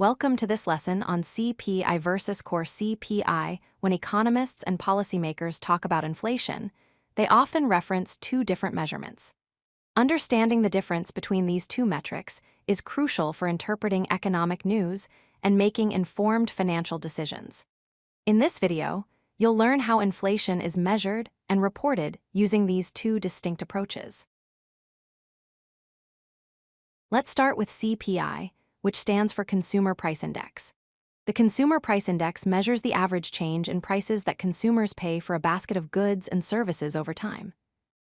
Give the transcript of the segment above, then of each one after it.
Welcome to this lesson on CPI versus Core CPI. When economists and policymakers talk about inflation, they often reference two different measurements. Understanding the difference between these two metrics is crucial for interpreting economic news and making informed financial decisions. In this video, you'll learn how inflation is measured and reported using these two distinct approaches. Let's start with CPI, which stands for Consumer Price Index. The Consumer Price Index measures the average change in prices that consumers pay for a basket of goods and services over time.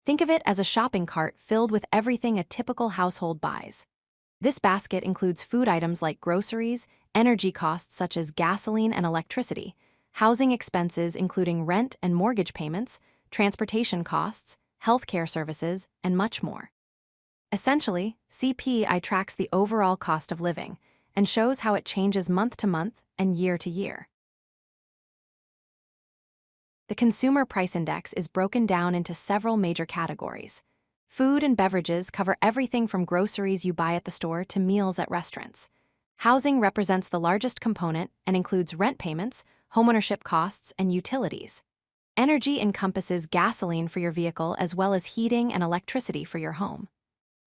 Think of it as a shopping cart filled with everything a typical household buys. This basket includes food items like groceries, energy costs such as gasoline and electricity, housing expenses including rent and mortgage payments, transportation costs, healthcare services, and much more. Essentially, CPI tracks the overall cost of living and shows how it changes month to month and year to year. The Consumer Price Index is broken down into several major categories. Food and beverages cover everything from groceries you buy at the store to meals at restaurants. Housing represents the largest component and includes rent payments, homeownership costs, and utilities. Energy encompasses gasoline for your vehicle as well as heating and electricity for your home.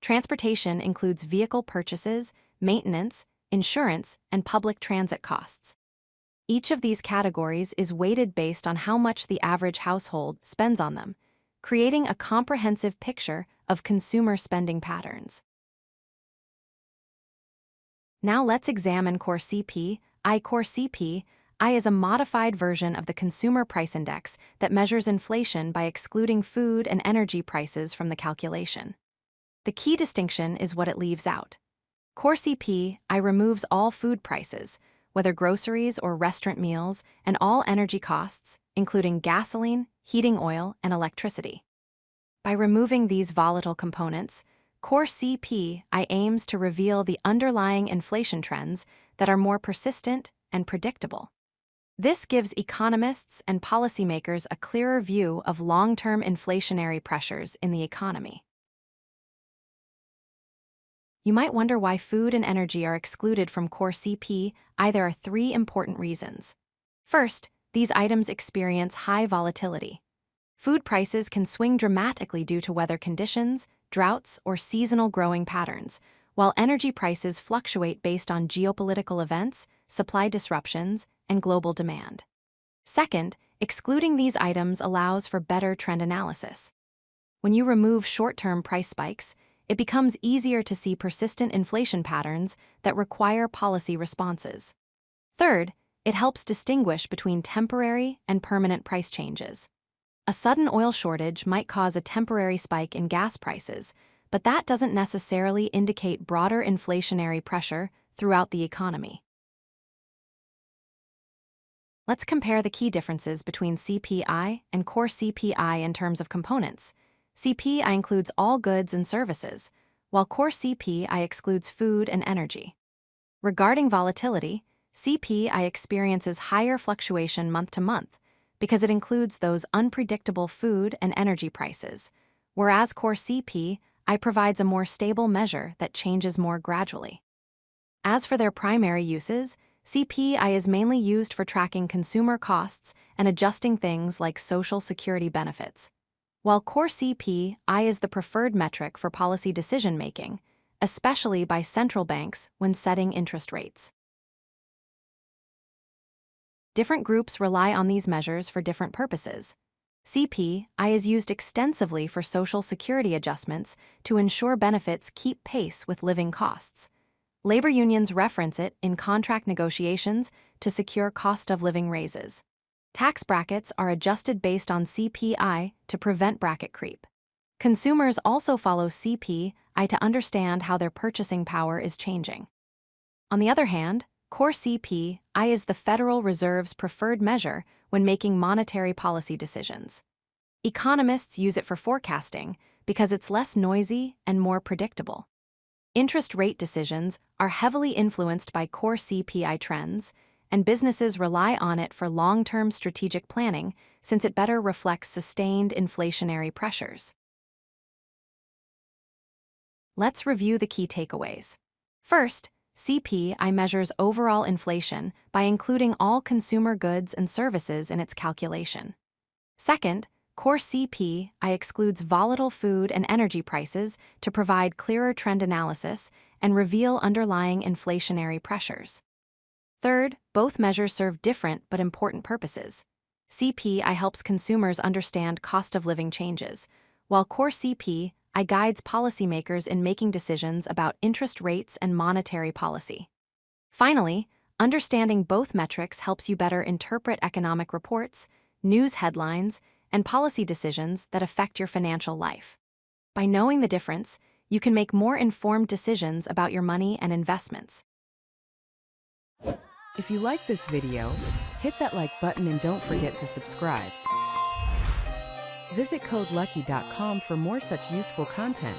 Transportation includes vehicle purchases, maintenance, insurance, and public transit costs. Each of these categories is weighted based on how much the average household spends on them, creating a comprehensive picture of consumer spending patterns. Now let's examine Core CPI. Core CPI is a modified version of the Consumer Price Index that measures inflation by excluding food and energy prices from the calculation. The key distinction is what it leaves out. Core CPI removes all food prices, whether groceries or restaurant meals, and all energy costs, including gasoline, heating oil, and electricity. By removing these volatile components, Core CPI aims to reveal the underlying inflation trends that are more persistent and predictable. This gives economists and policymakers a clearer view of long-term inflationary pressures in the economy. You might wonder why food and energy are excluded from Core CPI. There are three important reasons. First, these items experience high volatility. Food prices can swing dramatically due to weather conditions, droughts, or seasonal growing patterns, while energy prices fluctuate based on geopolitical events, supply disruptions, and global demand. Second, excluding these items allows for better trend analysis. When you remove short-term price spikes, it becomes easier to see persistent inflation patterns that require policy responses. Third, it helps distinguish between temporary and permanent price changes. A sudden oil shortage might cause a temporary spike in gas prices, but that doesn't necessarily indicate broader inflationary pressure throughout the economy. Let's compare the key differences between CPI and Core CPI in terms of components. CPI includes all goods and services, while Core CPI excludes food and energy. Regarding volatility, CPI experiences higher fluctuation month to month because it includes those unpredictable food and energy prices, whereas Core CPI provides a more stable measure that changes more gradually. As for their primary uses, CPI is mainly used for tracking consumer costs and adjusting things like Social Security benefits, while Core CPI is the preferred metric for policy decision-making, especially by central banks when setting interest rates. Different groups rely on these measures for different purposes. CPI is used extensively for Social Security adjustments to ensure benefits keep pace with living costs. Labor unions reference it in contract negotiations to secure cost-of-living raises. Tax brackets are adjusted based on CPI to prevent bracket creep. Consumers also follow CPI to understand how their purchasing power is changing. On the other hand, Core CPI is the Federal Reserve's preferred measure when making monetary policy decisions. Economists use it for forecasting because it's less noisy and more predictable. Interest rate decisions are heavily influenced by Core CPI trends, and businesses rely on it for long-term strategic planning since it better reflects sustained inflationary pressures. Let's review the key takeaways. First, CPI measures overall inflation by including all consumer goods and services in its calculation. Second, Core CPI excludes volatile food and energy prices to provide clearer trend analysis and reveal underlying inflationary pressures. Third, both measures serve different but important purposes. CPI helps consumers understand cost of living changes, while Core CPI guides policymakers in making decisions about interest rates and monetary policy. Finally, understanding both metrics helps you better interpret economic reports, news headlines, and policy decisions that affect your financial life. By knowing the difference, you can make more informed decisions about your money and investments. If you like this video, hit that like button and don't forget to subscribe. Visit codelucky.com for more such useful content.